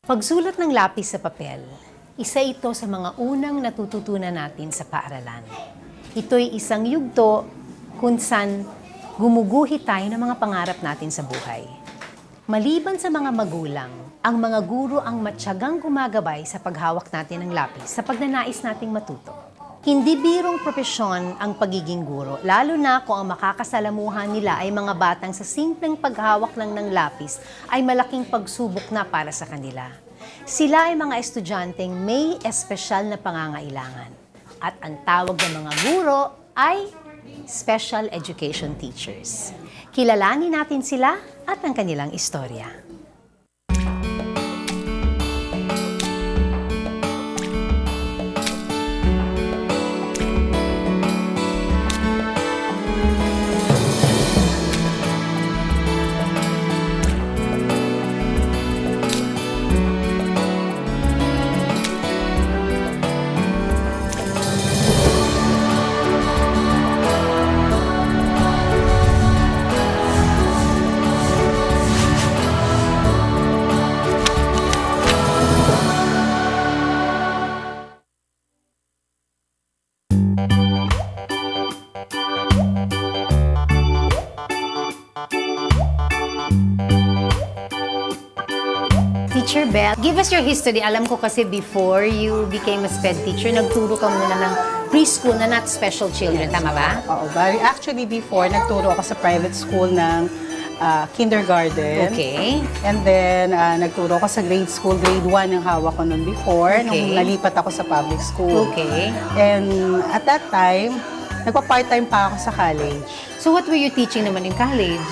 Pagsulat ng lapis sa papel, isa ito sa mga unang natututunan natin sa paaralan. Ito'y isang yugto kung saan gumuguhit tayo ng mga pangarap natin sa buhay. Maliban sa mga magulang, ang mga guro ang matyagang gumagabay sa paghawak natin ng lapis sa pagnanais nating matuto. Hindi birong propesyon ang pagiging guro, lalo na kung ang makakasalamuhan nila ay mga batang sa simpleng paghawak lang ng lapis ay malaking pagsubok na para sa kanila. Sila ay mga estudyanteng may espesyal na pangangailangan. At ang tawag ng mga guro ay special education teachers. Kilalanin natin sila at ang kanilang istorya. Teacher Belle, give us your history. Alam ko kasi before you became a SPED teacher, nagturo ka muna ng preschool na not special children. Tama ba? Oo, actually before, nagturo ako sa private school ng kindergarten. Okay. And then, nagturo ako sa grade school, grade 1 yung hawak ko nun before, nung nalipat ako sa public school. Okay. And at that time, nagpa-part-time pa ako sa college. So what were you teaching naman in college?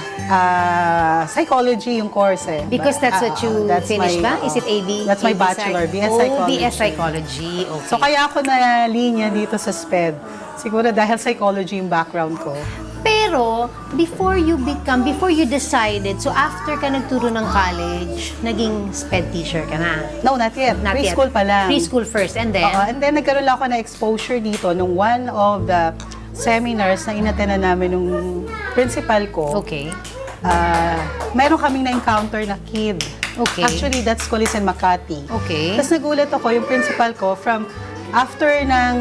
Psychology yung course eh. Because that's what you finished ba? Is it AB? That's my AB bachelor, BS Oh, Psychology. BS Psychology. Okay. So kaya ako na linya dito sa SPED. Siguro dahil psychology yung background ko. Pero, before you decided, so after ka nagturo ng college, naging SPED teacher ka na? No, not yet. Not yet. Preschool pa lang. Preschool first, and then? And then nagkaroon lang ako na exposure dito nung one of the seminars na inatenan namin nung principal ko. Okay. Meron kaming na-encounter na kid. Okay. Actually, that school is in Makati. Okay. Tapos nagulat ako, yung principal ko, after ng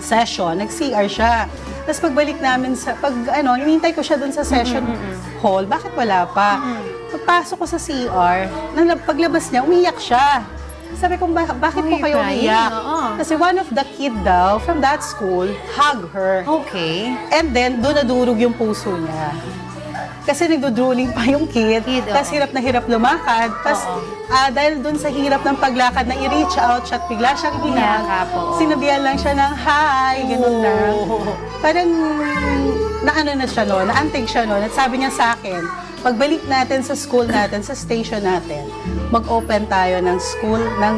session, nag-CR siya. Tapos pagbalik namin hinihintay ko siya dun sa session hall, bakit wala pa? Pagpasok ko sa CR, paglabas niya, umiyak siya. Sabi ko, bakit po kayo umiyak? Kasi one of the kid daw from that school hug her. Okay. And then, doon nadurog yung puso niya. Kasi nagdodrooling pa yung kid, tapos hirap na hirap lumakad. Tapos dahil doon sa hirap ng paglakad na i-reach out siya at bigla siyang hinag, sinabihan lang siya ng hi, ganun lang. Parang naano na siya noon, naantig siya noon. At sabi niya sa akin, pagbalik natin sa school natin, sa station natin, mag-open tayo ng school, ng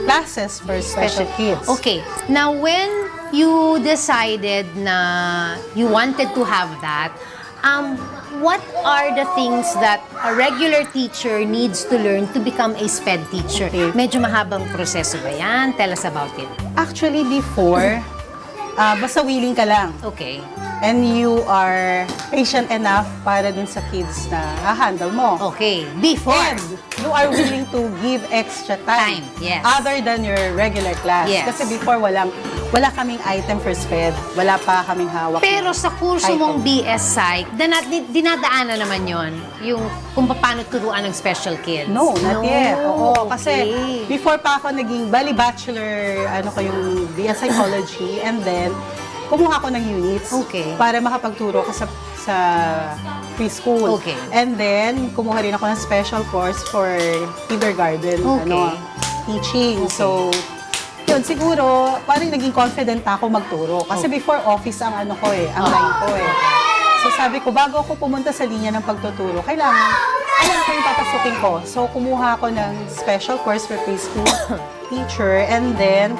classes for special kids. Okay. Now, when you decided na you wanted to have that, what are the things that a regular teacher needs to learn to become a SPED teacher? Okay. Medyo mahabang proseso ba yan? Tell us about it. Actually, before, basta willing ka lang. Okay. And you are patient enough para dun sa kids na handle mo. Okay. Before. And you are willing to give extra time. Yes. Other than your regular class. Yes. Kasi before, wala kaming item for SPED. Wala pa kaming hawak. Pero sa kurso mong BS Psych, dinadaanan naman yon yung kung paano turuan ng special kids. No, not yet. Oo, okay. kasi before pa ako naging bachelor, yung BS Psychology, and then kumuha ako ng units para makapagturo ko sa preschool. Okay. And then, kumuha rin ako ng special course for kindergarten teaching. Okay. So, yun, siguro, parang naging confident ako magturo. Kasi before office ang line ko eh. So sabi ko, bago ako pumunta sa linya ng pagtuturo, kailangan, alam ko yung papasukin ko. So kumuha ako ng special course for preschool teacher, and then,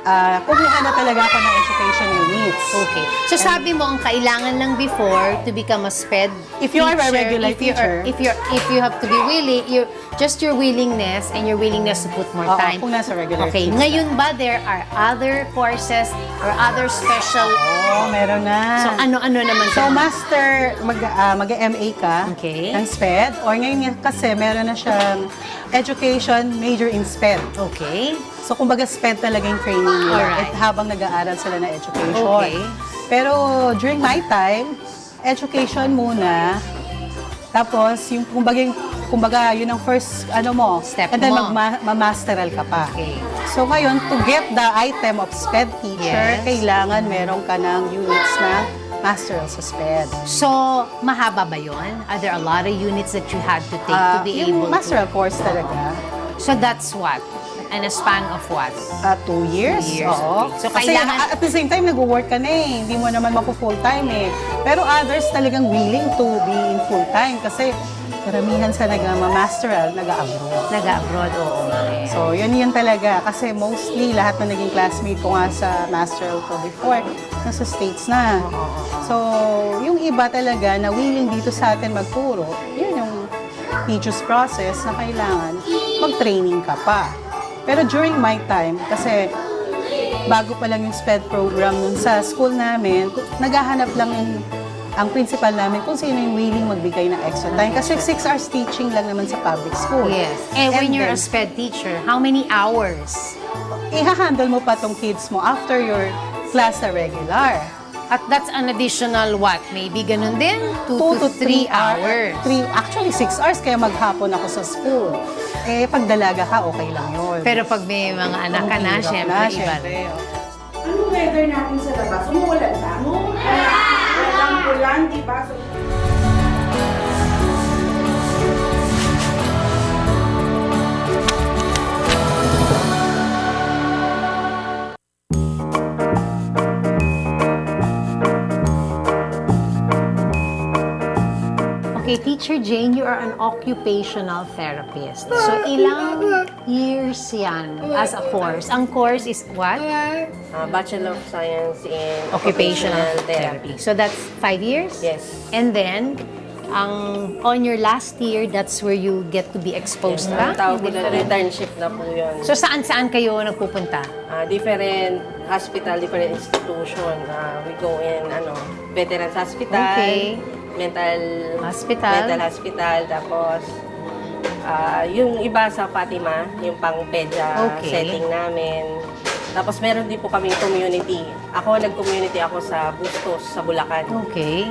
kumuha na talaga ako ng education units. Okay. So sabi mo ang kailangan lang before to become a SPED If you are a teacher, regular teacher. if you have to be willing, just your willingness and your willingness to put more Oo, time. kung nasa regular Okay. teacher. Ngayon ba there are other courses or other special? Oo, meron na. So ano-ano naman So, sa master, mag-MA ka Okay. ng SPED. Or ngayon nga kasi, meron na siyang education major in SPED. Okay. So, kumbaga SPED talaga yung training nila Alright. at habang nag-aaral sila ng education. Okay. Pero during my time, education muna. Tapos, yung kumbaga yun ang first, Step and then mo. ma-masteral ka pa. Okay. So, ngayon, to get the item of SPED teacher, Yes. kailangan meron ka ng units na masteral sa SPED. So, mahaba ba yun? Are there a lot of units that you had to take to be Yung able masteral course talaga. So that's what? In a span of what? 2 years. 2 years, Oo. okay. So, Kasi kailangan- at the same time, nag-work ka na eh. Hindi mo naman maku-full-time eh. Pero others talagang willing to be in full-time kasi karamihan sa nag-masteral, nag-abroad. Nag-abroad, oo nga eh. So, yun talaga. Kasi mostly, lahat na naging classmate ko nga sa masteral ko before, nasa States na. So, yung iba talaga na willing dito sa atin magturo, yun yung teacher's process na kailangan mag-training ka pa. Pero during my time, kasi bago pa lang yung SPED program nun sa school namin, naghahanap lang ang principal namin kung sino yung willing magbigay ng extra time. Kasi 6 hours teaching lang naman sa public school. Yes. And when you're a then, SPED teacher, how many hours? iha-handle mo pa tong kids mo after your class na regular. At that's an additional what? Maybe ganun din? 2 to 3 hours. Actually, 6 hours kaya maghapon ako sa school. Eh, pag dalaga ka, okay lang yun. Pero pag may mga anak ka na, Ang hirap syempre, iba syempre. rin. Anong weather natin sa labas? Umuulan ba? Walang ulan, di ba? So, Okay, Teacher Jane, you are an occupational therapist. So, ilang years yan as a course? Ang course is what? Bachelor of Science in Occupational therapy. So, that's 5 years? Yes. And then, on your last year, that's where you get to be exposed Ang ka? tawag ko na internship na po yun. So, saan-saan kayo nagpupunta? Different hospital, different institution. We go in, Veterans Hospital, Okay. Mental Hospital. Tapos, yung iba sa Fatima, yung pang-pedya Okay. setting namin. Tapos meron din po kaming community. Nag-community ako sa Bustos, sa Bulacan. Okay.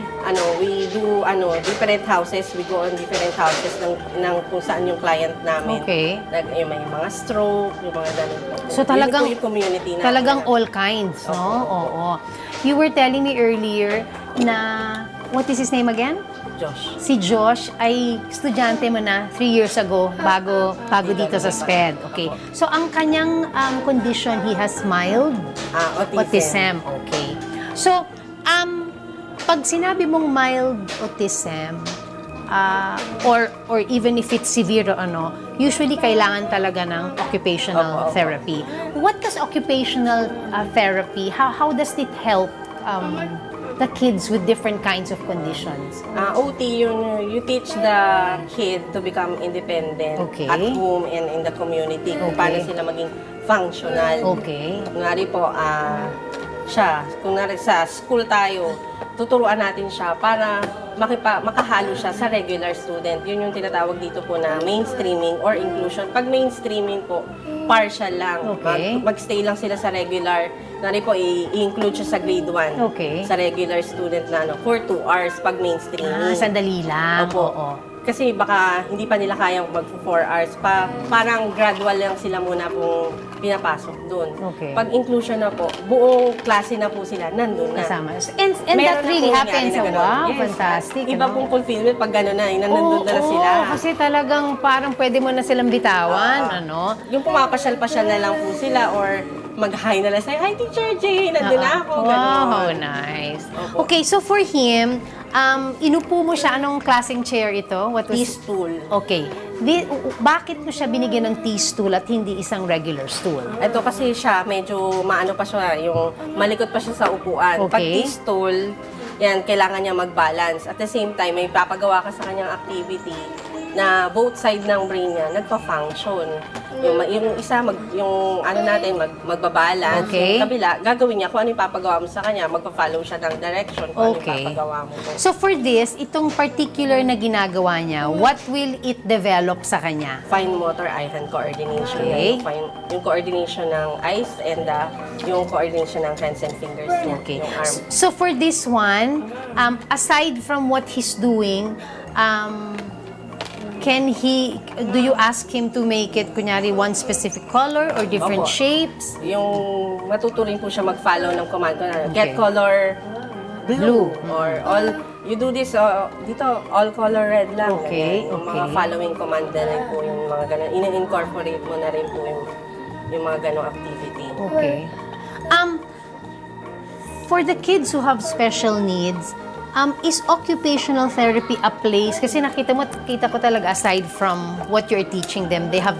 We do different houses. We go on different houses ng kung saan yung client namin. Okay. Yung may mga stroke, yung mga ganun po. So, Yun talagang- po yung community namin. Talagang all kinds, no? Oo. You were telling me earlier na, what is his name again? Josh. Si Josh ay estudyante mo na 3 years ago bago dito sa SPED. Okay. So, ang kanyang condition, he has mild autism. Okay. So, pag sinabi mong mild autism, or even if it's severe o usually kailangan talaga ng occupational Opo. therapy. What does occupational therapy, how does it help the kids with different kinds of conditions? OT, you teach the kid to become independent Okay. at home and in the community. Kung Okay. paano sila maging functional. Okay. Kunwari po, kunwari sa school tayo, tuturuan natin siya para makahalo siya sa regular student. Yun yung tinatawag dito po na mainstreaming or inclusion. Pag mainstreaming po, partial lang. Okay. Magstay lang sila sa regular. Kunwari po, i-include siya sa grade 1. Okay. Sa regular student na for 2 hours pag mainstreaming. Sandali lang. Opo. Oo. Kasi baka hindi pa nila kayang mag 4 hours pa. Parang gradual lang sila muna pong pinapasok doon. Okay. Pag inclusion na po, buong klase na po sila nandun na. Kasama. And Meron that na really po happens. nangyari na ganun. Wow, Yes. fantastic. Iba pong fulfillment pag gano'n na, nandun na sila. Kasi talagang parang pwede mo na silang bitawan, Yung pumapasyal-pasyal na lang po sila or mag-hi na lang sa'yo, "Hi, Teacher Jay, nandun na ako." Ganon. Wow, nice. Opo. Okay, so for him, inupo mo siya, anong klaseng chair ito? What was... Peaceful. Okay. bakit mo siya binigyan ng T-stool at hindi isang regular stool? Ito kasi siya, medyo maano pa siya, yung malikot pa siya sa upuan. Okay. Pag T-stool, yan, kailangan niya mag-balance. At the same time, may papagawa ka sa kanyang activity na both side ng brain niya nagpa-function. Yung isa, yung ano natin, magbabalance. Okay. Yung kabila, gagawin niya kung ano yung papagawa mo sa kanya, magpa-follow siya ng direction kung ano yung papagawa mo. So for this, itong particular na ginagawa niya, what will it develop sa kanya? Fine motor eye-hand coordination. Okay. Yung coordination ng eyes and yung coordination ng hands and fingers niya. Okay. Yung arm. So for this one, aside from what he's doing, do you ask him to make it, kunyari, one specific color or different Opo. shapes? Yung matuturing po siya mag-follow ng command. Okay. Get color Blue. or all, you do this, dito, all color red lang. Okay, Ganyan. Yung okay. mga following command na rin po, yung mga ganun. In-incorporate mo na rin po yung mga ganung activity. Okay. For the kids who have special needs, is occupational therapy a place? Kasi kita ko talaga, aside from what you're teaching them, they have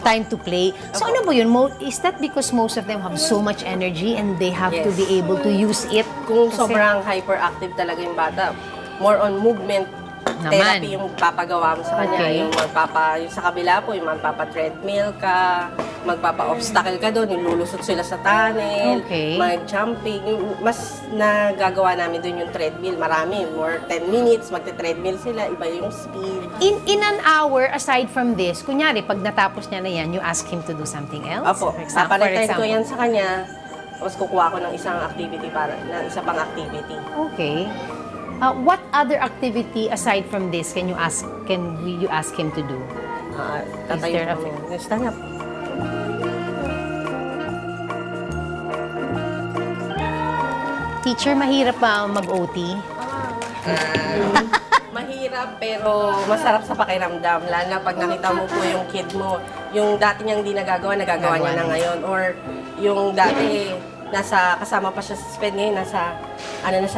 time to play. So ano po yun? Is that because most of them have so much energy and they have to Yes. be able to use it? Kung Kasi- sobrang hyperactive talaga yung bata, more on movement Naman. therapy yung papagawa mo sa kanya. Okay. Yung sa kabila po, yung magpapa-treadmill ka, magpapa-obstacle ka doon, yung lulusot sila sa tunnel, Okay. mag-jumping. Yung mas nagagawa namin doon yung treadmill. Marami, more 10 minutes, magte-treadmill sila, iba yung speed. In an hour, aside from this, kunyari, pag natapos niya na yan, you ask him to do something else? Apo, For paparetain ko example. yan sa kanya, tapos kukuha ko ng isang activity isa pang activity. Okay. What other activity aside from this can you ask him to do? Tatayo there a ko. Stand up. Teacher, mahirap ba mag-OT? Mahirap pero masarap sa pakiramdam. Lalo na pag nakita mo po yung kid mo, yung dati niyang di nagagawa niya na ngayon. Or yung dati, kasama pa siya sa SPED ngayon,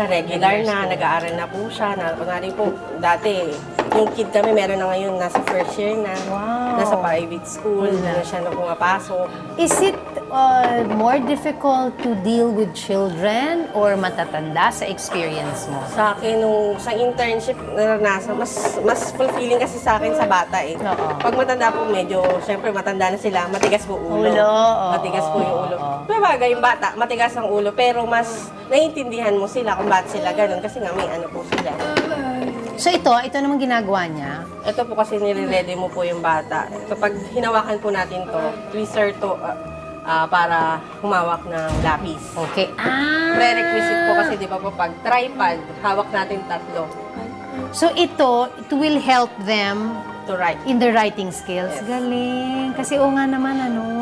regular na, nag-aaral na po siya. Kunwari po, dati, yung kid kami meron na ngayon, nasa first year na, Wow. nasa private school, na siya na pumapasok. Is it more difficult to deal with children or matatanda sa experience mo? Sa akin, sa internship, naranasan, mas fulfilling kasi sa akin sa bata eh. Oo. Pag matanda po, medyo, syempre matanda na sila, matigas po ulo. Oo. Matigas po yung ulo. Bagay yung bata, matigas ang ulo, pero mas naiintindihan mo sila kung bakit sila ganun, kasi nga may ano po sila. So ito naman ginagawa niya. Ito po kasi nire-ready mo po yung bata. Kapag hinawakan po natin to, tweezer to, para humawak ng lapis. Okay. Prerequisite po kasi, di ba po, pag tripod, hawak natin 3 So it will help them to write. in the writing skills. Yes. Galing. Kasi o nga naman,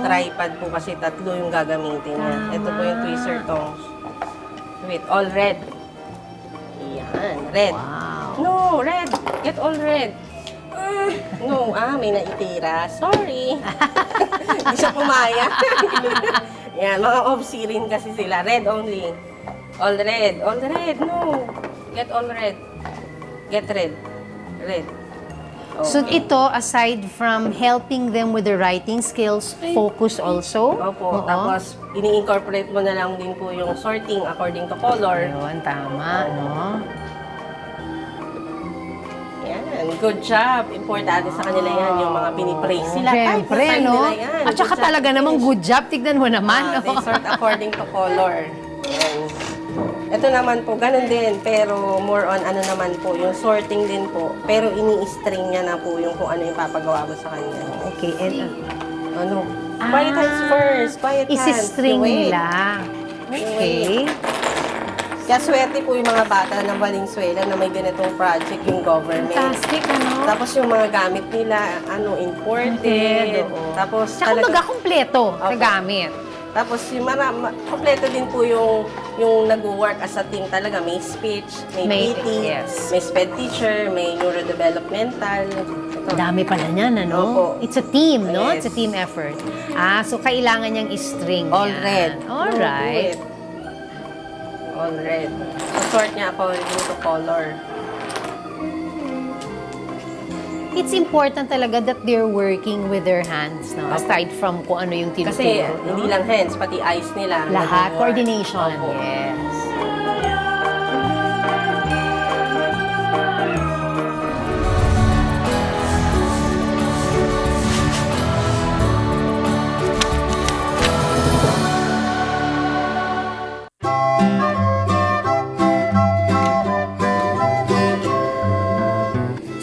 Tripod po kasi 3 yung gagamitin niya. Tama. Ito po yung tweezer tong with all red. Yan, red. Wow. No, red. Get all red. No, may naitira. Sorry. Hindi siya pumaya. Yan, mga OBC rin kasi sila. Red only. All red. All red. No. Get all red. Get red. Red. So ito, aside from helping them with the writing skills, focus also? Opo. Oo. Tapos, ini-incorporate mo na lang din po yung sorting according to color. Ayun, tama, no? Yan. Good job. Importante sa kanila yan. Yung mga pinipraise sila. Siyempre, Kahit no? nila yan. At saka Good job, talaga namang finish. good job. Tignan mo naman, no? They sort according to color. Yan. Ito naman po, ganun din. Pero more on ano naman po, yung sorting din po. Pero ini-string niya na po yung kung ano yung papagawa mo sa kanya. Okay, and Ano? Quiet hands first. Quiet hands. isi-string You wait. nila. Okay. Kaya swerte po yung mga bata ng Valenzuela na may ganitong project yung government. Fantastic, ano? Tapos yung mga gamit nila, imported. Oo. Tapos Tsaka baga kompleto na Opo. gamit. Tapos yung kompleto din po yung nag-work as a team talaga. May speech, may PT, yes. may SPED teacher, may neurodevelopmental. Ito. Dami pala niyan, ano? Opo. It's a team, no? Yes. It's a team effort. So kailangan niyang i-string All yan. red. All right. Do it. All red. So, sort niya according to color. it's important talaga that they're working with their hands, no? Aside from kung ano yung tinuturo. Kasi no? hindi lang hands, pati eyes nila. Lahat, nag-work. coordination. Opo. Yes.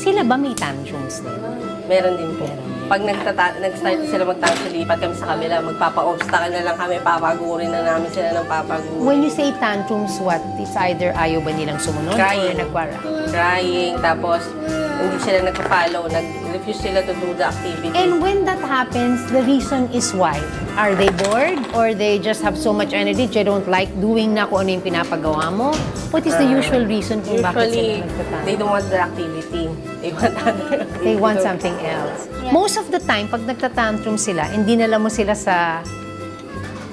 Sila ba may tantrums din? Meron din po. Pag nag-start na sila mag-tantrums, lipat kami sa kabila, magpapa-obstacle na lang kami, papagurin na namin sila ng papagurin. When you say tantrums, what? It's either ayaw ba nilang sumunod Crying. or nagwara? Crying, tapos hindi sila nagpa-follow, nag-refuse sila to do the activity. And when that happens, the reason is why? Are they bored? Or they just have so much energy, they don't like doing na kung ano yung pinapagawa mo? What is the usual reason kung bakit sila Usually, nagtatantrums? they don't want the activity. They want other activity. They want something else. Most of the time, pag nagtatantrum sila, hindi nala mo sila sa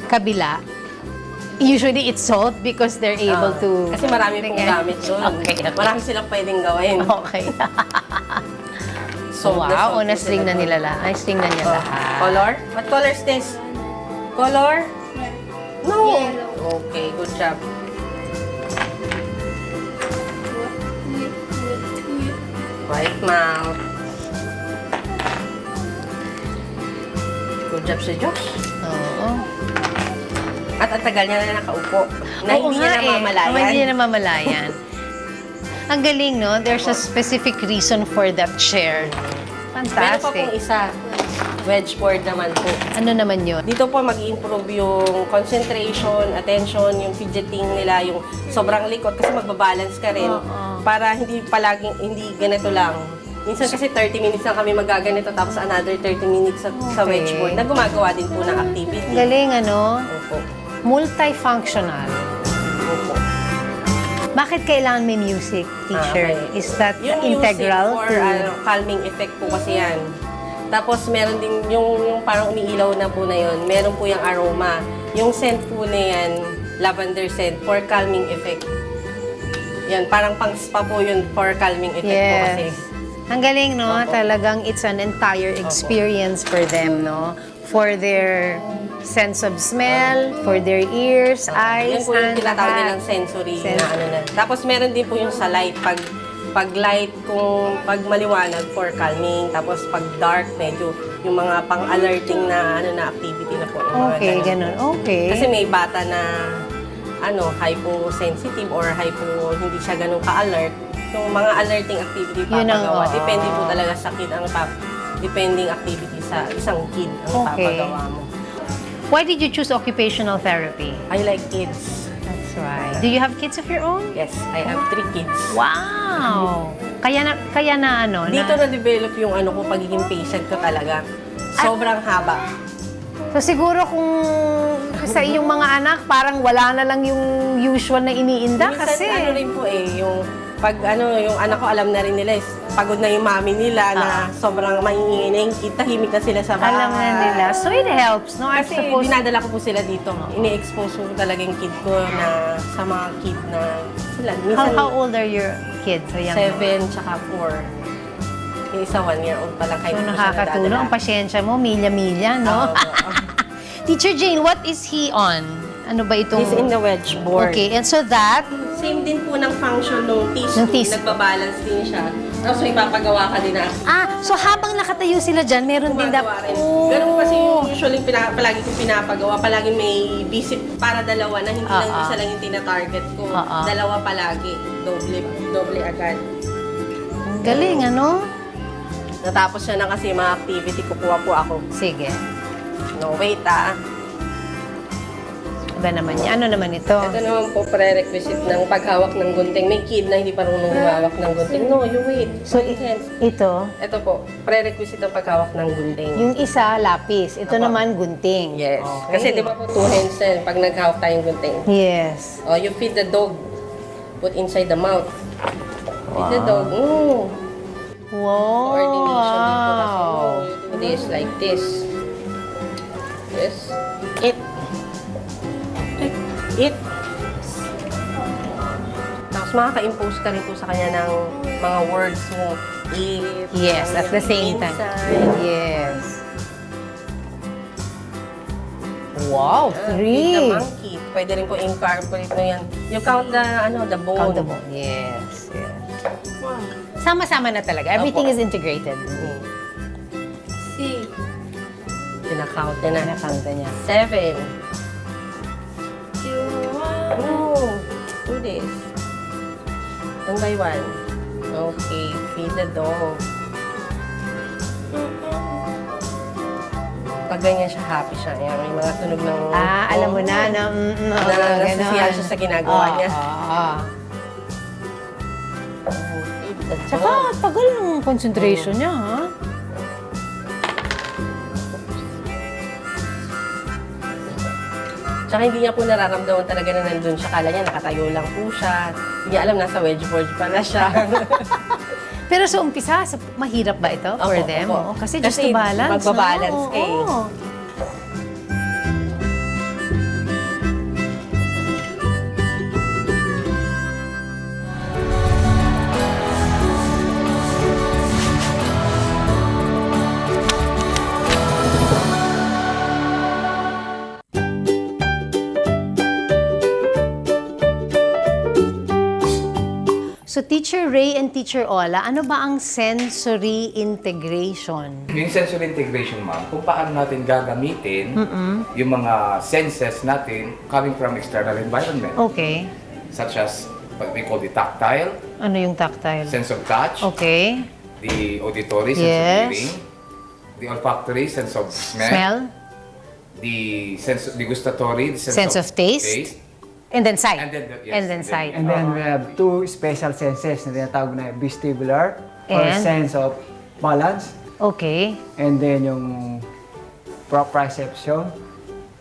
kabila, usually it's solved because they're able to... Kasi marami pong gamit doon. Okay. Marami silang pwedeng gawin. Okay. So, Wow, na-string na nila lahat. Na-string na niya lahat. Color? What color is this? Color? No. Okay, good job. White mouth. Good job si Josh. Oo. At ang tagal niya na nakaupo. Na Oo hindi niya nga namamalayan. Hindi niya namamalayan. Ang galing, no? There's a specific reason for that chair. Meron pa pong Fantastic. isa. Wedge board naman po. Ano naman yun? Dito po mag-improve yung concentration, attention, yung fidgeting nila, yung sobrang likot kasi magbabalance ka rin para hindi palaging, hindi ganito lang. Minsan kasi 30 minutes lang kami magaganito tapos another 30 minutes sa Okay. wedge board na gumagawa din po ng activity. Galing, ano? Opo. Multifunctional. Opo. Bakit kailangan may music, teacher? Okay. Is that Yung integral music for calming effect po kasi yan. Tapos meron din yung parang umiilaw na po na yun. Meron po yung aroma. Yung scent po na yan, lavender scent for calming effect. Yan, parang pang spa po yun for calming effect po kasi. Yes. Ang galing, no? Opo. Talagang it's an entire experience for them, no? For their sense of smell, for their ears, Yan eyes, po yung hands, tinatawag lahat. nilang sensory na ano na. Tapos meron din po yung sa light. Pag light, kung pag maliwanag for calming. Tapos pag dark, medyo yung mga pang-alerting na ano na activity na po. Yung mga Okay, ganun. ganun. Okay. Kasi may bata na ano, hyposensitive or hindi siya ganun ka-alert. Yung mga alerting activity Yun ang, papagawa. oo. Depende po talaga sa kid ang depending activity sa isang kid ang Okay. papagawa mo. Why did you choose occupational therapy? I like kids. That's right. Do you have kids of your own? Yes, I have 3 kids. Wow! Kaya na ano? Dito na-develop yung ano ko, pagiging patient ko talaga. Sobrang haba. So siguro kung sa iyong mga anak, parang wala na lang yung usual na iniinda Minsan, kasi. ano rin po yung pag yung anak ko alam na rin nila, pagod na yung mami nila na sobrang maiingay na yung kid, tahimik na sila sa bahay. Alam na nila. So it helps, no? I Kasi suppose. dinadala ko po sila dito. Ini-expose ko talaga yung kid ko na sa mga kid na sila. Minsan, How old are your kids? So, young. 7 tsaka 4. Yung isa 1 year old pa lang kahit So hindi ko siya nakakatulong. Ang nadadala. pasyensya mo, milya-milya, no? Oo. Teacher Jane, what is he on? Ano ba itong... He's in the wedge board. Okay, and so that, Same din po ng function ng tissue. Ng tissue. Nagbabalance din siya. Tapos may papagawa ka din na so habang nakatayo sila dyan, meron din gumagawa rin. Ganun kasi yung usually palagi kong pinapagawa. Palagi may visit para dalawa na hindi lang isa lang yung tina-target ko. Dalawa palagi. Doble agad. Galing, ano? Natapos siya na kasi yung mga activity, kukuha po ako. Sige. No, wait Iba naman niya. Ano naman ito? Ito naman po prerequisite ng paghawak ng gunting. May kid na hindi parunong humawak ng gunting. No, you wait. So, Hold hands. ito, Ito po, prerequisite ng paghawak ng gunting. yung isa, lapis. Ito Apo. namin, gunting. Yes. Okay. Kasi di ba po 2 hands na yun pag naghawak tayong gunting. Yes. Oh, you feed the dog. Put inside the mouth. Feed the dog. Wow. Coordination din po kasi. You do this like this. Yes. Eat. Eat. Tapos makaka-impose ka rin po sa kanya ng mga words mo. eat. Yes, at the same time. Inside. Yes. Wow, Feed the three. monkey. Pwede rin po incorporate mo yan. You count the bone. Countable. Yes, yes. Wow. Sama-sama na talaga. Everything Opo. is integrated. See? Kinakount niya na. Nakanta niya. 7. Oh, do this. One by one. Okay, feed the dog. Pag ganyan siya, happy siya. Yan, may mga tunog ng... Alam mo na, Nasasiyahan siya sa ginagawa niya. Feed the dog. Tsaka, tagal ng concentration niya, ha? Tsaka hindi niya po nararamdaman talaga na nandun siya. Kala niya nakatayo lang po siya. Hindi niya alam, nasa wedge board pala siya. Pero sa umpisa, mahirap ba ito for Opo, them? opo. Oo, kasi just to balance. magbabalance no? ka eh. Oo. So, Teacher Ray and Teacher Ola, ano ba ang sensory integration? Yung sensory integration, ma'am, kung paano natin gagamitin yung mga senses natin coming from external environment, Okay. such as what we call the tactile, Ano yung tactile? sense of touch, Okay. the auditory, sense Yes. of hearing, the olfactory, sense of Smell. the gustatory, the Sense of taste. And then sight. And then And then sight. And then we have two special senses na tinatawag na vestibular or And? sense of balance. Okay. And then yung proprioception,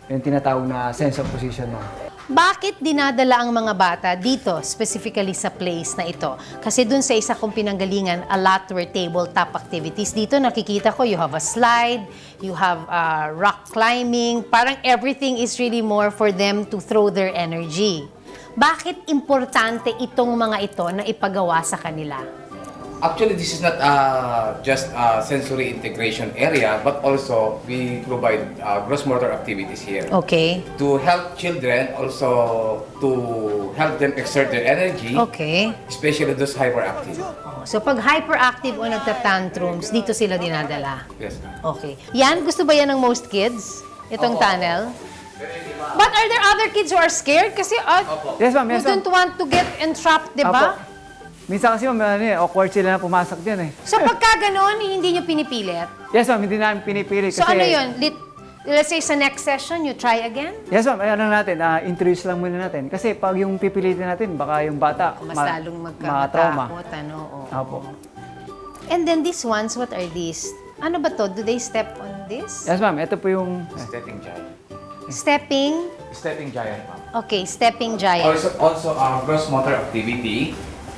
yung tinatawag na sense of position mo. Bakit dinadala ang mga bata dito, specifically sa place na ito? Kasi dun sa isa kong pinanggalingan, a lot were tabletop activities. Dito nakikita ko, you have a slide, you have rock climbing. Parang everything is really more for them to throw their energy. Bakit importante itong mga ito na ipagawa sa kanila? Actually, this is not just a sensory integration area, but also we provide gross motor activities here. Okay. To help children, also to help them exert their energy, Okay. especially those hyperactive. So pag hyperactive o nagtatantrums, dito sila dinadala. Yes. Okay. Yan, gusto ba yan ng most kids? Itong Opo. tunnel? But are there other kids who are scared? Kasi Yes, ma'am. who Yes, ma'am. don't want to get entrapped, di ba? Apo. Minsan kasi ma'am, awkward sila na pumasok dyan eh. So pagka ganun, hindi nyo pinipilit. Yes, ma'am. Hindi namin pinipili kasi... So ano yun? Let's say sa next session, you try again? Yes, ma'am. Ano natin, introduce lang muna natin. Kasi pag yung pipilitin natin, baka yung bata Mas lalong ma-trauma. magkakatakot, ano? Oo. Apo. And then these ones, what are these? Ano ba to? Do they step on this? Yes, ma'am. Ito po yung... Stepping giant. Stepping? Stepping giant, ma'am. Okay, stepping giant. Also gross motor activity.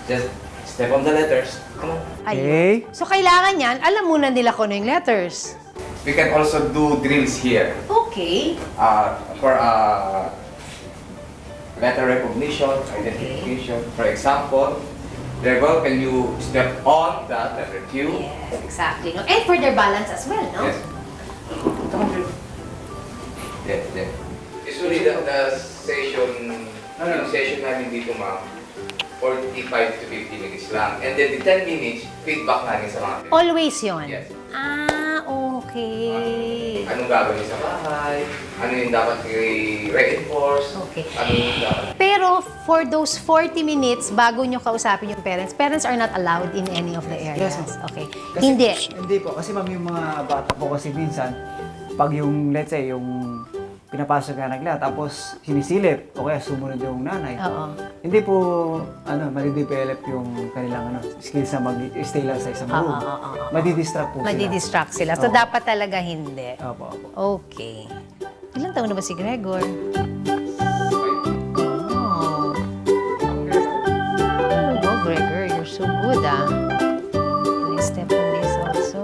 Just step on the letters. Come on. Ayun. So kailangan yan, alam muna nila kung ano yung letters. We can also do drills here Okay. for letter recognition, identification. For example, Rebel, can you step on the letter Q? Yes, exactly. No? And for their balance as well, no? Yes. Yes, yes. Usually the session, yung session namin dito, ma'am, 45 to 50 minutes lang. And then the 10 minutes, feedback namin sa mga parents. Always yon. Yes. Okay. Anong gagawin sa bahay? Ano yung dapat i-reinforce? Okay. Ano yung dapat... Pero for those 40 minutes, bago nyo kausapin yung parents are not allowed in any of the areas. Yes, ma'am. Okay. Kasi, Hindi. Hindi po. Kasi ma'am, yung mga bata po kasi minsan, pag yung, let's say, yung pinapasok ka nagla, tapos sinisilip, o kaya sumunod yung nanay. Oo. Hindi po, madidevelop yung kanilang skills na mag-stay lang sa isang room. Madidistract po sila. Madidistract sila. So Oo. dapat talaga hindi. Opo, opo. Okay. Ilang taon na ba si Gregor? Oh. There you go, Gregor. You're so good, ah. Can I step on this also?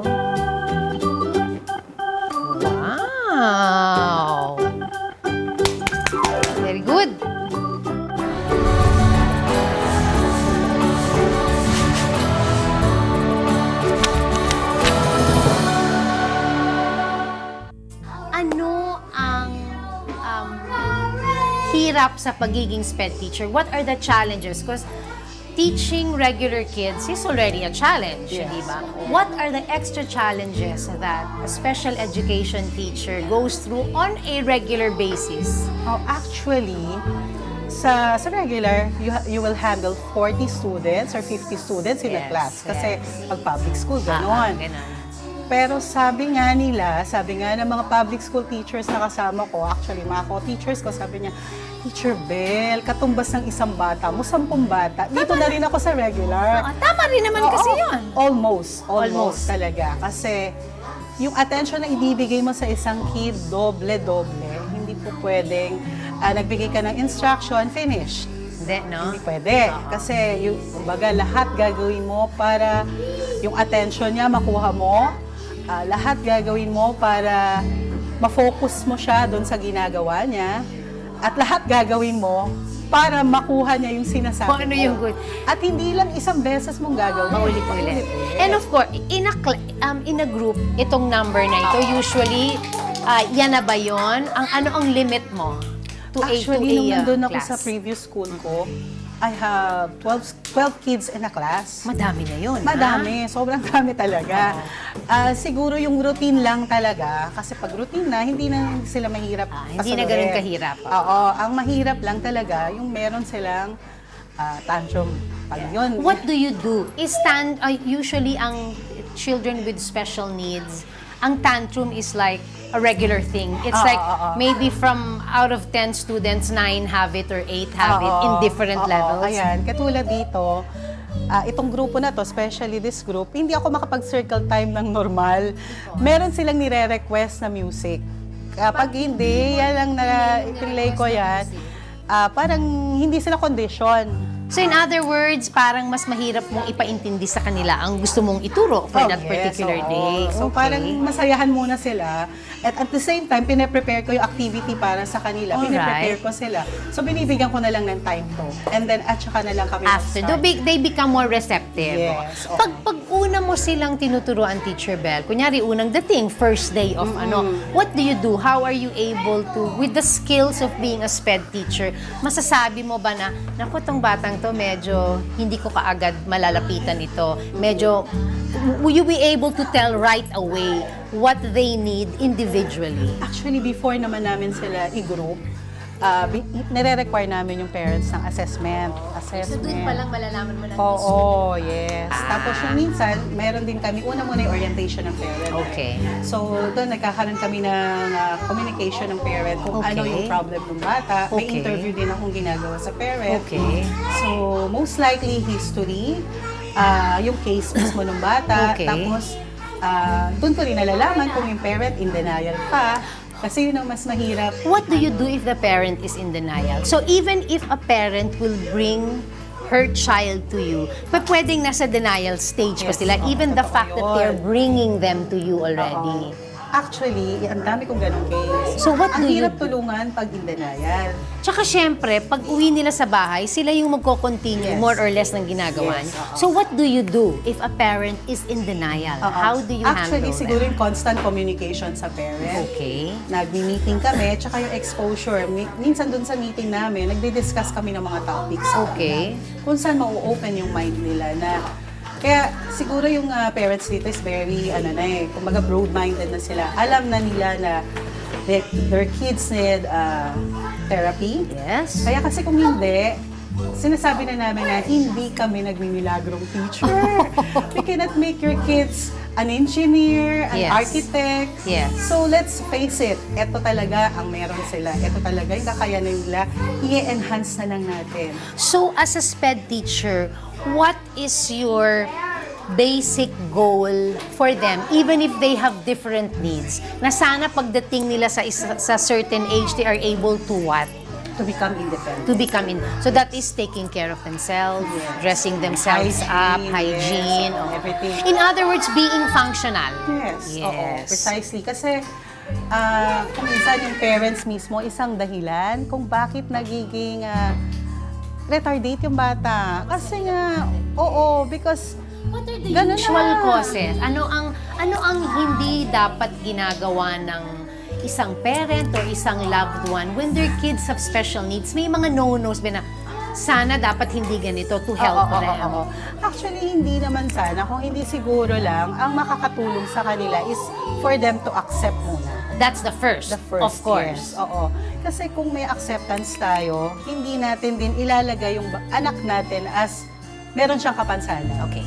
Wow! Very good. ano ang hirap sa pagiging SPED teacher? What are the challenges? Because teaching regular kids is already a challenge, di ba? What are the extra challenges that a special education teacher goes through on a regular basis? Oh, actually, sa regular, you will handle 40 students or 50 students in a Yes, class. Kasi pag public school, Ah, gano'n. ganon. Pero sabi nga ng mga public school teachers na kasama ko, actually, mga co-teachers ko, sabi niya, Teacher Bel, katumbas ng isang bata mo, 10 bata. Dito na rin ako sa regular. Tama rin naman kasi yun. Almost talaga. Kasi yung attention na ibibigay mo sa isang kid, doble-doble. Hindi po pwedeng nagbigay ka ng instruction, finished. Hindi, no? Hindi pwede. Kasi yung, kumbaga, lahat gagawin mo para yung attention niya makuha mo. Lahat gagawin mo para ma-focus mo siya doon sa ginagawa niya. At lahat gagawin mo para makuha niya yung sinasabi Kung ano mo. yung good. At hindi lang isang beses mong gagawin. Paulit-ulit. And of course, in a group, itong number na ito, usually, yan na ba yun? Ano ang limit mo? Actually, nung nandun ako class? sa previous school ko, I have 12 kids in a class. Madami na yun. Madami, sobrang dami talaga. Siguro yung routine lang talaga, kasi pag routine na, hindi na sila mahirap Hindi na pasaluhin. ganun kahirap. Oo, ang mahirap lang talaga, yung meron silang tantrum. Pag yun, What do you do? Usually, ang children with special needs, ang tantrum is like a regular thing. It's like maybe from out of 10 students, 9 have it or 8 have it in different levels. Ayan, katulad dito, itong grupo na to, especially this group, hindi ako makapag-circle time ng normal. Meron silang nire-request na music. Pag hindi, yan lang na-play ko yan, parang hindi sila condition. So in other words, parang mas mahirap mong ipaintindi sa kanila ang gusto mong ituro for that particular day. So Okay. parang masayahan muna sila. At the same time, pine-prepare ko yung activity para sa kanila. Alright. Pine-prepare ko sila. So binibigyan ko na lang ng time to. And then at saka na lang kami After, mag-start. they become more receptive. Yes, oo. Pag una mo silang tinuturuan, Teacher Bel, kunyari unang dating, first day of what do you do? How are you able to, with the skills of being a SPED teacher, masasabi mo ba na, naku, tong batang to, medyo hindi ko kaagad malalapitan ito. Medyo, will you be able to tell right away what they need individually? Actually, before naman namin sila i-group, nire-require namin yung parents ng assessment. So doon pa lang malalaman mo na Oo, yes. Tapos yung minsan, meron din kami, una muna yung orientation ng parent. Okay. So doon nagkakaroon kami ng communication ng parent kung Okay. ano yung problem ng bata. May Okay. interview din akong ginagawa sa parent. Okay. So most likely history, yung case mismo ng bata. Okay. Tapos doon ko rin nalalaman kung yung parent in denial pa. Kasi yun ang mas mahirap. What do you do if the parent is in denial? So even if a parent will bring her child to you, pwedeng nasa denial stage pa Yes, sila, even the totoo fact that yun. they're bringing them to you already. Actually, ang dami kong ganong case. So what ang do you hirap do? tulungan pag in denial. Tsaka syempre, pag uwi nila sa bahay, sila yung magko-continue Yes. more or less ng ginagawa Yes, niyo. oo. So what do you do if a parent is in denial? How do you Actually, handle siguro them? yung constant communication sa parent. Okay. Nagmi-meeting kami, tsaka yung exposure. Minsan dun sa meeting namin, nagdi-discuss kami ng mga topics. Okay. Kung saan ma-open yung mind nila na kaya siguro yung parents dito is very, kumbaga broad-minded na sila. Alam na nila na their kids need therapy. Yes. Kaya kasi kung hindi, sinasabi na namin na hindi kami nagmimilagrong teacher. We cannot make your kids an engineer, an Yes. architect. Yes. So let's face it, ito talaga ang meron sila. Ito talaga yung kakayanin nila. I-enhance na lang natin. So, as a SPED teacher, what is your basic goal for them, even if they have different needs? Na sana pagdating nila sa certain age, they are able to what? To become independent. To become in. So that is taking care of themselves, Yes. dressing themselves up, hygiene. yes, oh. everything. In other words, being functional. Yes, oo, Yes. precisely. Kasi kung minsan yung parents mismo, isang dahilan kung bakit nagiging retardate yung bata. Kasi nga, because What are the Ganun usual na. causes? Ano ang hindi dapat ginagawa ng isang parent or isang loved one when their kids have special needs? May mga no-nos ba na sana dapat hindi ganito to help Oo, them? oo. Actually, hindi naman sana. Kung hindi siguro lang, ang makakatulong sa kanila is for them to accept muna. That's the first, The first, of course. yes. Oo. Kasi kung may acceptance tayo, hindi natin din ilalagay yung anak natin as meron siyang kapansanan. Okay.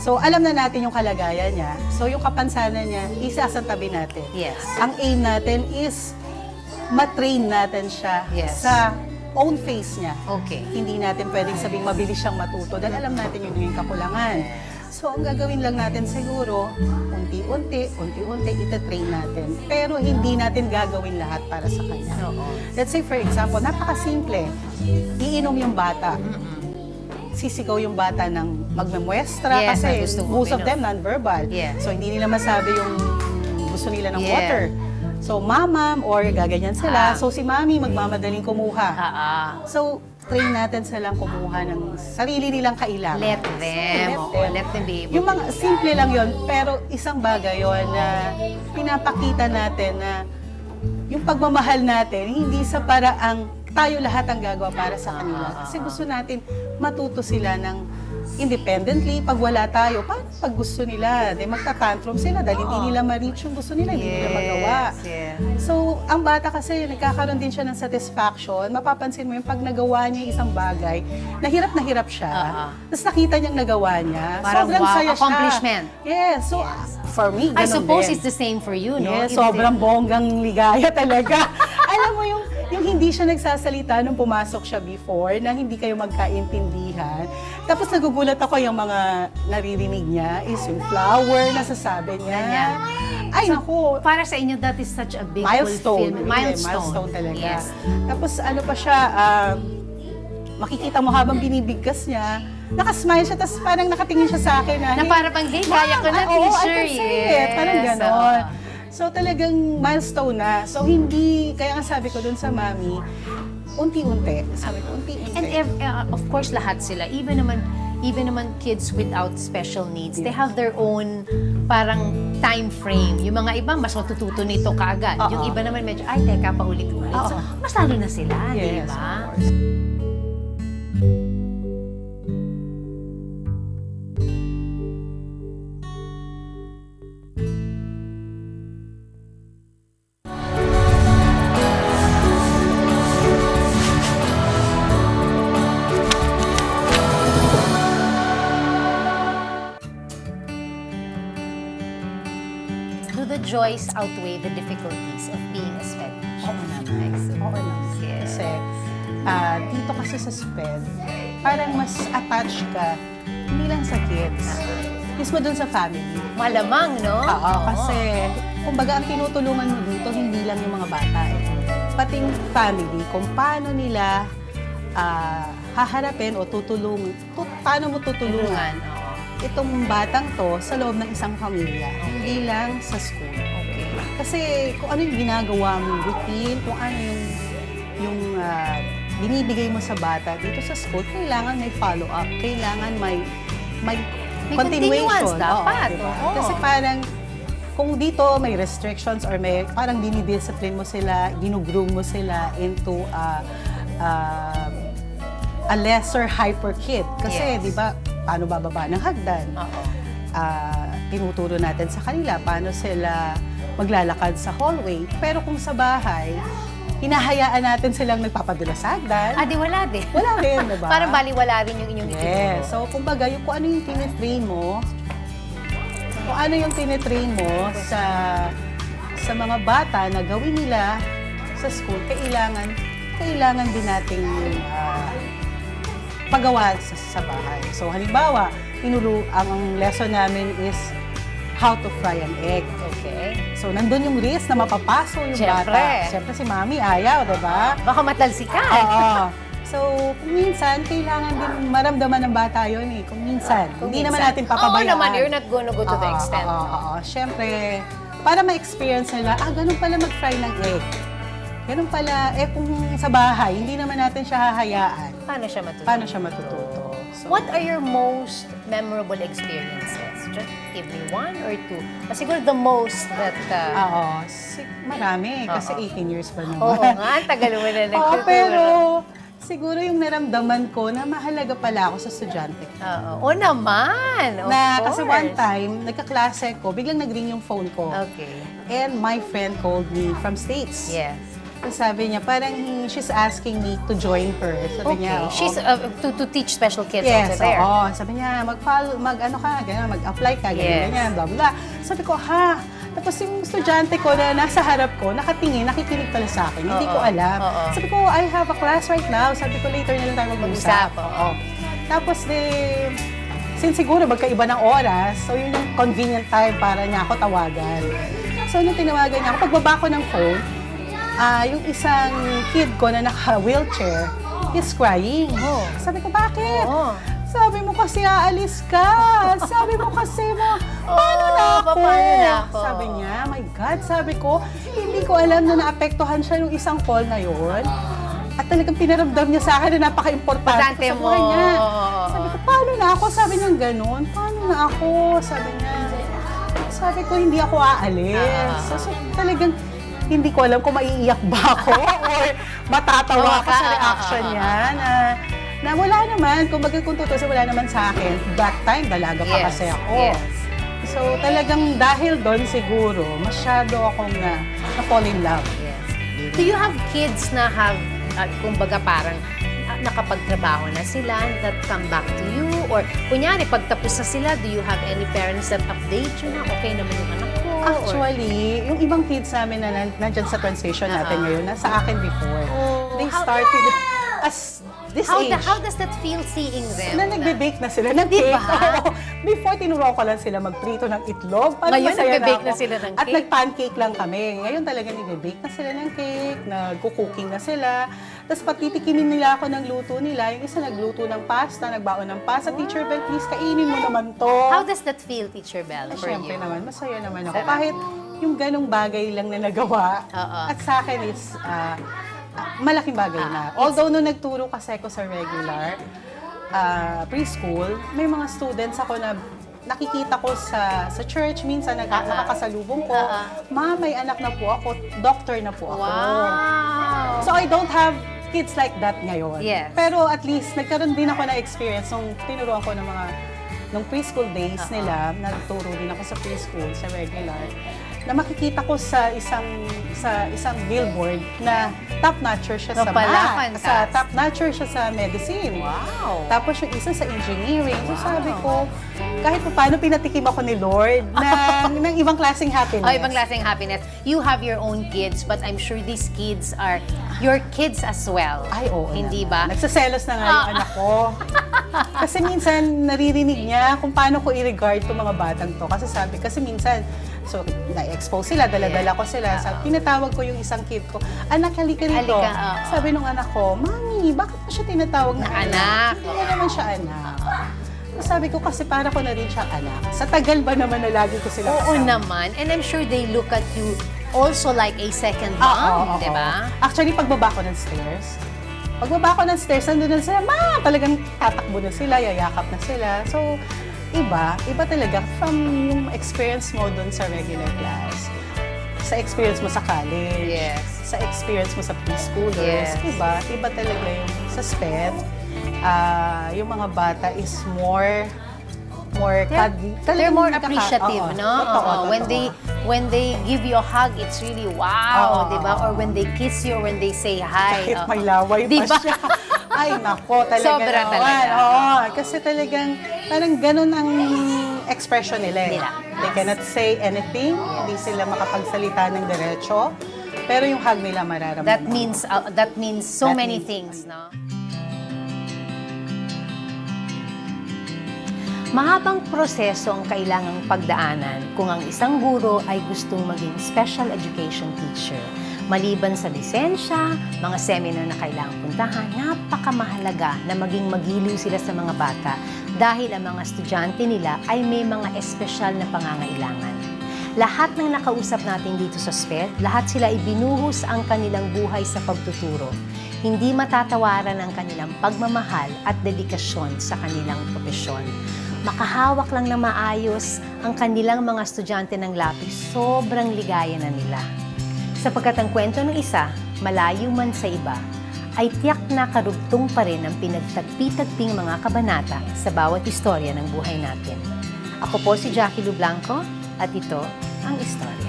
So, alam na natin yung kalagayan niya. So, yung kapansanan niya, isasantabi natin. Yes. Ang aim natin is matrain natin siya Yes. sa own face niya. Okay. Hindi natin pwedeng sabing mabilis siyang matuto dahil alam natin yung naging kakulangan. So, ang gagawin lang natin siguro, unti-unti, itatrain natin. Pero hindi natin gagawin lahat para sa kanya. Oo. Let's say, for example, napakasimple. Iinom yung bata. Sisigaw yung bata ng magmemuestra Yes, kasi ang gusto mo most of uminom. them non-verbal. Yeah. So, hindi nila masabi yung gusto nila ng Yeah. water. So, mamam or gaganyan sila. Ah. So, si mami magmamadaling kumuha. So, train natin silang kumuha ng sarili nilang kailangan. Let them. Oo, let them be able Yung mga to do simple lang yon, pero isang bagay yon na pinapakita natin na yung pagmamahal natin, hindi sa paraang tayo lahat ang gagawa para sa kanila. Kasi gusto natin matuto sila ng independently. Pag wala tayo, paano pag gusto nila? Magta-tantrum sila dahil hindi nila ma-reach yung gusto nila, hindi nila magawa. Yes. So, ang bata kasi, nagkakaroon din siya ng satisfaction. Mapapansin mo yung pag nagawa niya yung isang bagay, na hirap siya. Tapos nakita niyang nagawa niya. Parang sobrang wow, saya accomplishment. siya. Yes. So, for me, I ganun suppose din. it's the same for you, no? Yes, If sobrang bonggang ligaya talaga. Alam mo yung hindi siya nagsasalita nung pumasok siya before, na hindi kayo magkaintindihan. Tapos nagugulat ako yung mga naririnig niya is yung flower, nasasabi niya. Ganyan. Ay, naku, Para sa inyo, that is such a big milestone. fulfillment. Really, milestone talaga. Yes. Tapos ano pa siya, makikita mo habang binibigkas niya, nakasmile siya, tapos parang nakatingin siya sa akin. Na para pang, hey, kaya ko na, "Ma'am, oo, I teacher." can say it." Parang Yes, ganon. So talagang milestone na. So hindi, kaya nga sabi ko dun sa mami, unti-unti. Sabi ko, unti-unti. And of course, lahat sila, even naman kids without special needs, they have their own parang time frame. Yung mga iba, mas matututo nito kaagad. Oo. Yung iba naman medyo, ay, teka, paulit-ulit. So, Oo. mas lalo na sila, di Yes, ba? of course. Do the joys outweigh the difficulties of being a SPED teacher? Oo naman. Oo naman. Yes. Kasi dito kasi sa SPED, parang mas attached ka, hindi lang sa kids, mismo dun sa family. Malamang, no? Oo, kasi kumbaga ang tinutulungan mo dito, hindi lang yung mga bata. Pating family, kung paano nila haharapin o paano mo tutulungan Oo. itong batang to sa loob ng isang pamilya, hindi lang sa school. Okay. Kasi kung ano yung ginagawa mong routine, kung ano yung binibigay mo sa bata dito sa school, kailangan may follow-up, kailangan may continuation. continuance dapat. diba? Oo. Kasi parang kung dito may restrictions or may parang dinidiscipline mo sila, ginugroom mo sila into a lesser hyper kid. Kasi Yes. di ba, paano bababa ng hagdan? Oo. Tinuturo natin sa kanila paano sila maglalakad sa hallway. Pero kung sa bahay, hinahayaan natin silang nagpapadula sa hagdan. Di wala din. Wala rin, diba? Parang baliwala rin yung inyong Yes. So, kumbaga, kung ano yung tinitrain mo, sa mga bata na gawin nila sa school, kailangan din nating pagawa sa bahay. So, halimbawa, ang lesson namin is how to fry an egg. Okay. So, nandun yung risk na mapapaso yung Siyempre. bata. Siyempre, si mami ayaw, diba? Baka matalsikan. Oo. So, kung minsan, kailangan din maramdaman ng bata yun eh. Kung minsan. Hindi naman natin papabayaan. Oo naman, you're not gonna go to the extent. Oo. Siyempre, para ma-experience nila, ganun pala mag-fry ng egg. Ganun pala, kung sa bahay, hindi naman natin siya hahayaan. Paano siya matutunan? Paano siya matututo? So, What are your most memorable experiences Give me 1 or 2. Siguro the most that... Oo, marami. Kasi Oo. 18 years pa naman. Oo nga, tagal mo na Oo, nagtuturo. pero siguro yung naramdaman ko na mahalaga pala ako sa estudyante ko. Oo naman, of Kasi course. one time, nagkaklase ko, biglang nag-ring yung phone ko. Okay. And my friend called me from States. Yes. So sabi niya, parang she's asking me to join her. Sabi Okay. niya, oo. She's to teach special kids Yes, also there. oo. Sabi niya, mag-ano ka, ganyan, mag-apply ka, ganyan, Yes. ganyan, blah, blah. Sabi ko, ha? Tapos yung estudyante ko na nasa harap ko, nakatingin, nakikinig pala sa akin. Hindi Oo. ko alam. Oo. Sabi ko, I have a class right now. Sabi ko, later na lang tayo mag-usap. Mag-usap, oo. Tapos, since siguro magkaiba ng oras, so yun yung convenient time para niya ako tawagan. So, nung tinawagan niya ako, pagbaba ko ng phone, yung isang kid ko na naka-wheelchair is crying. Oh. Sabi ko, bakit? Oo. Sabi mo kasi aalis ka. Sabi mo kasi paano na ako? paano na ako? Sabi niya, my God, sabi ko, hindi ko alam na naapektuhan siya ng isang call na yon. At talagang pinaramdam niya sa akin na napaka-importante ko sa Importante buhay mo. niya. Oo. Sabi ko, paano na ako? Sabi niya, ganun. Paano na ako? Sabi niya. Sabi ko, hindi ako aalis. So, talagang hindi ko alam kung maiiyak ba ako or matatawa ako sa reaction niya na wala naman, kung tutusin, wala naman sa akin. That time, dalaga pa Yes, kasi ako. yes. So, talagang dahil doon siguro, masyado akong na-fall in love. Yes. Do you have kids na have, kumbaga parang nakapagtrabaho na sila that come back to you? Or kunyari, pagtapos na sila, do you have any parents that update you na okay naman yung anak ko? Actually, yung ibang kids namin na nandyan sa transition natin ngayon, nasa akin before. Oh, They how- started as this age. How does that feel seeing them? Na nagbe-bake na sila ng Di cake. ba? Oo. Before, tinuruan ko lang sila magprito ng itlog. Para Ngayon, masaya nagbe-bake ako. na sila ng At cake? nag-pancake lang kami. Ngayon talaga nagbe-bake na sila ng cake, nagko-cooking na sila. Tapos patitikinin nila ako ng luto nila. Yung isa nagluto ng pasta, nagbaon ng pasta. Teacher Bell, please, kainin mo naman to. How does that feel, Teacher Bell, for Siyempre you? naman, masaya naman ako. Sarap. Kahit yung ganong bagay lang na nagawa, Oo. at sa akin is malaking bagay na. Although nung nagturo kasi ako sa regular preschool, may mga students ako na nakikita ko sa church, minsan nakakasalubong ko, Ma, may anak na po ako, doctor na po ako. Wow! So I don't have kids like that ngayon. Yes. Pero at least nagkaroon din ako na experience nung tinuruan ko ng mga nung preschool days nila, nagturo din ako sa preschool, sa regular, na makikita ko sa isang billboard na top-notcher siya sa math, sa top-notcher siya sa medicine. Wow! Tapos yung isa sa engineering. So sabi ko, kahit pa paano pinatikim ako ni Lord ng ibang klaseng happiness. Oh, ibang klaseng happiness. You have your own kids, but I'm sure these kids are your kids as well. Ay, oo. Hindi naman. ba? Nagsaselos na nga yung anak ko. Kasi minsan naririnig niya kung paano ko i-regard itong mga batang to. Kasi minsan, so, na-expose sila, dala-dala ko sila. Tinatawag ko yung isang kid ko, anak, halika rito. Halika, oo. Sabi nung anak ko, Mami, bakit mo siya tinatawag na anak? Hindi naman siya anak. Sabi ko, kasi para ko na rin siyang anak. Sa tagal ba naman na lagi ko sila Oo kasama? naman. And I'm sure they look at you also like a second Oo, mom, oo. di ba? Actually, pagbaba ko ng stairs, nandun na sila, Ma! Talagang tatakbo na sila, yayakap na sila. So, iba talaga from yung experience mo dun sa regular class, sa experience mo sa college, Yes. sa experience mo sa preschoolers, Yes. iba talaga yung sa SPED. Yung mga bata is more They're more appreciative, no? Totoo. When they give you a hug, it's really wow, Oo, di ba? oo. Or when they kiss you, or when they say hi. Kahit Oo. may laway Di pa ba? siya. Ay, nako, talaga Sobra naman. talaga. Oo, kasi talagang, parang ganun ang expression nila. Eh. Nila. They cannot say anything, hindi sila makapagsalita ng diretso, pero yung hug nila mararamdaman. That means so That many means- things, no? Mahabang proseso ang kailangang pagdaanan kung ang isang guro ay gustong maging special education teacher. Maliban sa lisensya, mga seminar na kailangang puntahan, napakamahalaga na maging magiliw sila sa mga bata dahil ang mga estudyante nila ay may mga espesyal na pangangailangan. Lahat ng nakausap natin dito sa SPED, lahat sila ibinuhos ang kanilang buhay sa pagtuturo. Hindi matatawaran ang kanilang pagmamahal at dedikasyon sa kanilang propesyon. Makahawak lang na maayos ang kanilang mga estudyante ng lapis, sobrang ligaya na nila. Sapagkat ang kwento ng isa, malayo man sa iba, ay tiyak na karugtong pa rin ang pinagtagpi-tagping mga kabanata sa bawat istorya ng buhay natin. Ako po si Jackie Lu Blanco at ito ang istorya.